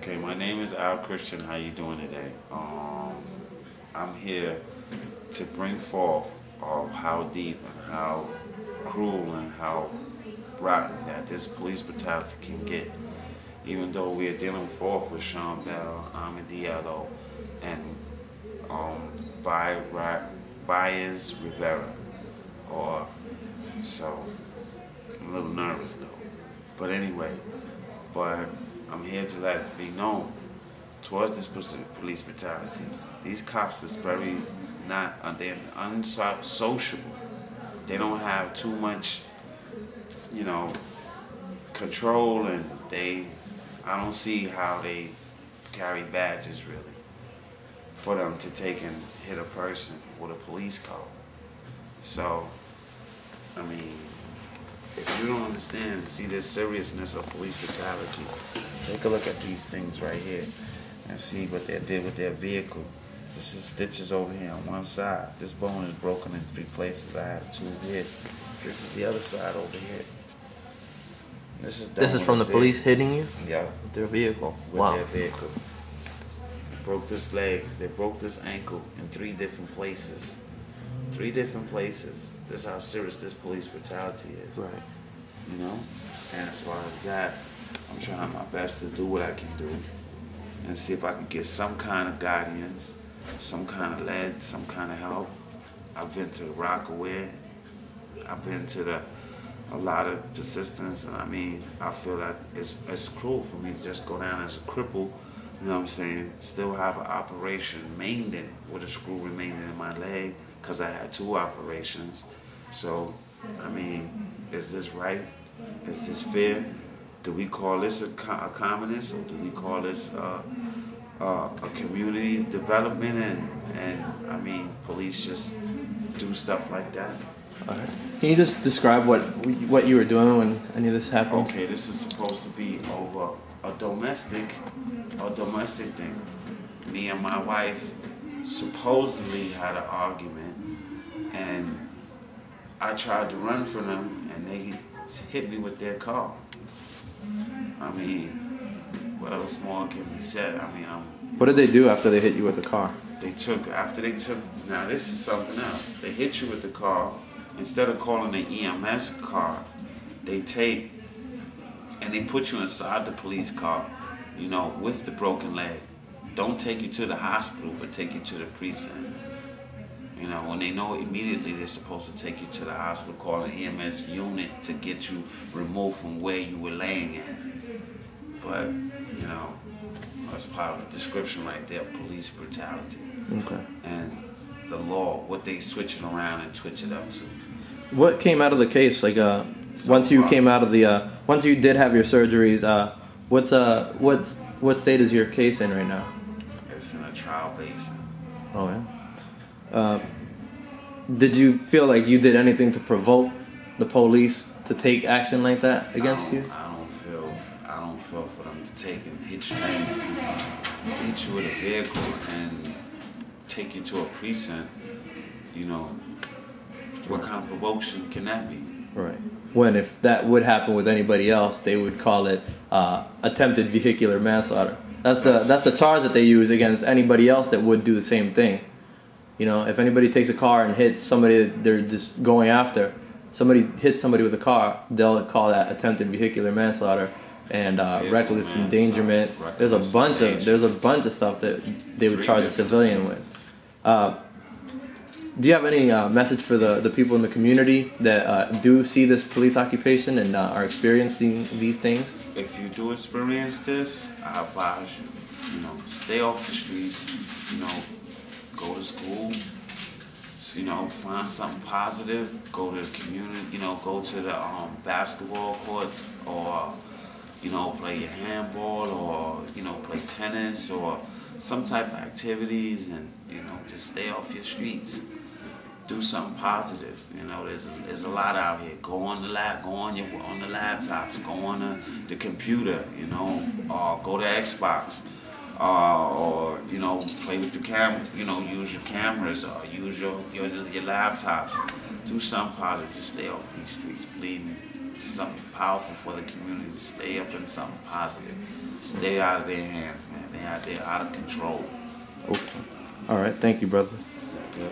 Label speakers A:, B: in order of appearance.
A: Okay, my name is Al Christian. How you doing today? I'm here to bring forth how deep and how cruel and how rotten that this police brutality can get. Even though we are dealing forth with Sean Bell, Diallo, and Baez Rivera. So I'm a little nervous though. But anyway, I'm here to let it be known towards this police brutality. These cops is very they're unsociable. They don't have too much, control, and I don't see how they carry badges really for them to take and hit a person with a police car. So, I mean, if you don't understand and see the seriousness of police brutality, take a look at these things right here and see what they did with their vehicle. This is stitches over here on one side. This bone is broken in 3 places. I have 2 here. This is the other side over here. This is
B: from the police hitting you?
A: Yeah.
B: With their vehicle.
A: With their vehicle. They broke this leg. They broke this ankle in 3 different places. 3 different places. This is how serious this police brutality is.
B: Right.
A: And as far as that, I'm trying my best to do what I can do and see if I can get some kind of guidance, some kind of lead, some kind of help. I've been to Rockaway. I've been to a lot of persistence, and I feel that it's cruel for me to just go down as a cripple, you know what I'm saying, still have an operation maintained with a screw remaining in my leg, because I had 2 operations. So, is this right? Is this fair? Do we call this a communist, or do we call this a community development, and police just do stuff like that?
B: All right. Can you just describe what you were doing when any of this happened?
A: Okay, this is supposed to be over a domestic thing. Me and my wife supposedly had an argument, and I tried to run from them, and they hit me with their car. What else more can be said?
B: What did they do after they hit you with the car?
A: Now this is something else. They hit you with the car. Instead of calling the EMS car, they take and they put you inside the police car, with the broken leg. Don't take you to the hospital, but take you to the precinct. When they know immediately they're supposed to take you to the hospital, call an EMS unit to get you removed from where you were laying at. But, that's part of the description right there, police brutality.
B: Okay.
A: And the law, what they switching around and twitch it up to.
B: What came out of the case? Once you came out of the, once you did have your surgeries, what state is your case in right now?
A: It's in a trial basin.
B: Oh yeah. Did you feel like you did anything to provoke the police to take action like that against you?
A: I don't feel for them to take and hit you with a vehicle and take you to a precinct. What kind of provocation can that be?
B: Right. When if that would happen with anybody else, they would call it attempted vehicular manslaughter. That's the charge that they use against anybody else that would do the same thing. If anybody takes a car and hits somebody that they're just going after, somebody hits somebody with a car, they'll call that attempted vehicular manslaughter and reckless endangerment. There's a bunch of stuff that they would charge a civilian with. Do you have any message for the people in the community that do see this police occupation and are experiencing these things?
A: If you do experience this, I advise you, stay off the streets, go to school, find something positive, go to the community, go to the basketball courts, or, play your handball, or, play tennis, or some type of activities, and, just stay off your streets. Do something positive. There's a lot out here. Go on the the laptops, go on the computer, or go to Xbox, or play with the camera, use your cameras, or use your laptops. Do something positive. Just stay off these streets, believe me. something powerful for the community. Stay up in something positive. Stay out of their hands, man. They're out of control.
B: Okay. All right. Thank you, brother.
A: Is that good?